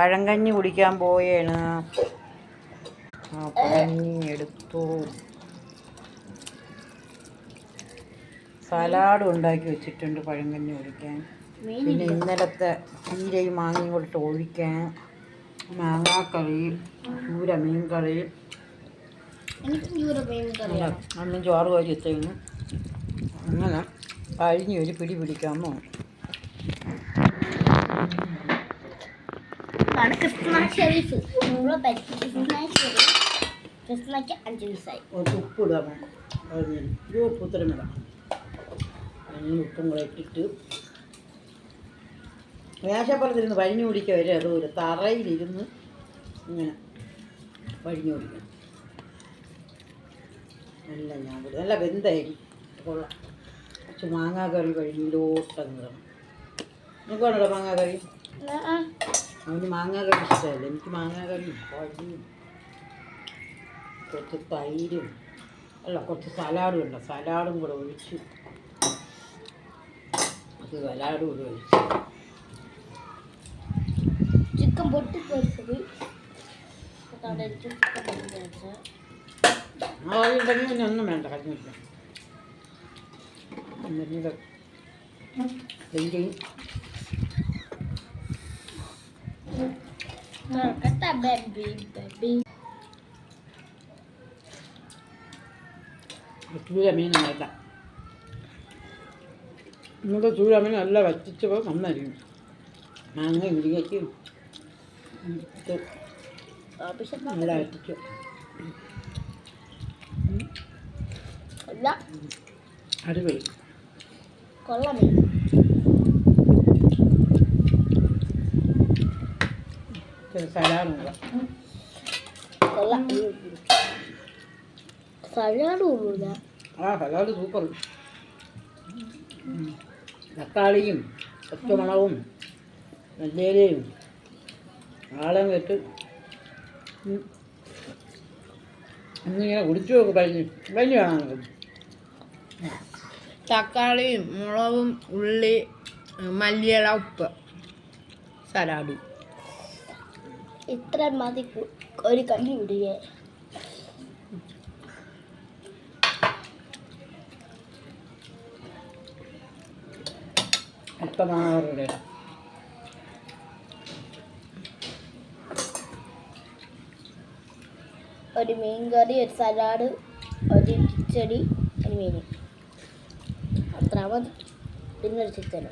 പഴങ്കഞ്ഞി കുടിക്കാൻ പോയേണ്. കഞ്ഞി എടുത്തു. സലാഡും ഉണ്ടാക്കി വെച്ചിട്ടുണ്ട് പഴങ്കഞ്ഞി കുടിക്കാൻ. പിന്നെ ഇന്നലത്തെ ചീരയും മാങ്ങയും കൊടുത്ത് ഒഴിക്കാൻ. മാങ്ങാക്കറി, ചൂര മീൻ കറി, അന്നും ചോറ് കോരി എത്തുന്നു. അങ്ങനെ കഴിഞ്ഞ് ഒരു പിടി പിടിക്കാൻ പോകും. ഉപ്പിടാൻ ഉപ്പുത്തരമിടാം. അതിന് ഉപ്പും കൂടെ ഇട്ടിട്ട് മേശപ്പുറത്തിരുന്ന് വഴിഞ്ഞു കുടിക്കുക വരെ അതുപോലെ തറയിലിരുന്ന് ഇങ്ങനെ വഴിഞ്ഞു കുടിക്കണം. നല്ല ഞാൻ കൂടി നല്ല വെന്തായിരിക്കും. കൊള്ളാം. കുറച്ച് മാങ്ങാക്കറി വഴിയിലോട്ടങ്ങ് ഇടണം. നിനക്ക് വേണോ മാങ്ങാക്കറി? അവന് മാങ്ങാക്കറി ഇഷ്ടമല്ല. എനിക്ക് മാങ്ങാക്കറിയും വഴിയും കുറച്ച് തൈരും അല്ല കുറച്ച് സലാഡും ഉണ്ട്. സലാഡും കൂടെ ഒഴിച്ച് അത് സലാഡും കൂടെ ഒഴിച്ച് ചിക്കൻ പൊട്ടിപ്പൊരിച്ചത് ആളുണ്ടെങ്കിൽ പിന്നെ ഒന്നും വേണ്ട. കഴിഞ്ഞില്ല ചൂര മീൻ വേണ്ട. ഇന്നത്തെ ചൂര മീൻ നല്ല വറ്റിച്ചപ്പോൾ നന്നായിരിക്കും. മാങ്ങ മുരിങ്ങയ്ക്കും നല്ല വറ്റിച്ചു. അടിപൊളി കൊള്ളാം. Salad salad super. തക്കാളിയും പച്ചമുളകും മല്ലിയിലയും ആളം കെട്ട് എന്നിങ്ങനെ കുടിച്ചു നോക്ക്. കഴിഞ്ഞ് വേണം. തക്കാളിയും മുളകും ഉള്ളി മല്ലിയില ഉപ്പ് സലാഡ് ഇത്ര മതി ഒരു കഞ്ഞി കുടിക്കുക. അല്പമാറുടെ ഒരു മീൻ കറി, ഒരു സലാഡ്, ഒരു കിച്ചടി, ഒരു മീൻ, അത്ര മതി. പിന്നെ ഒരു ചിക്കൻ.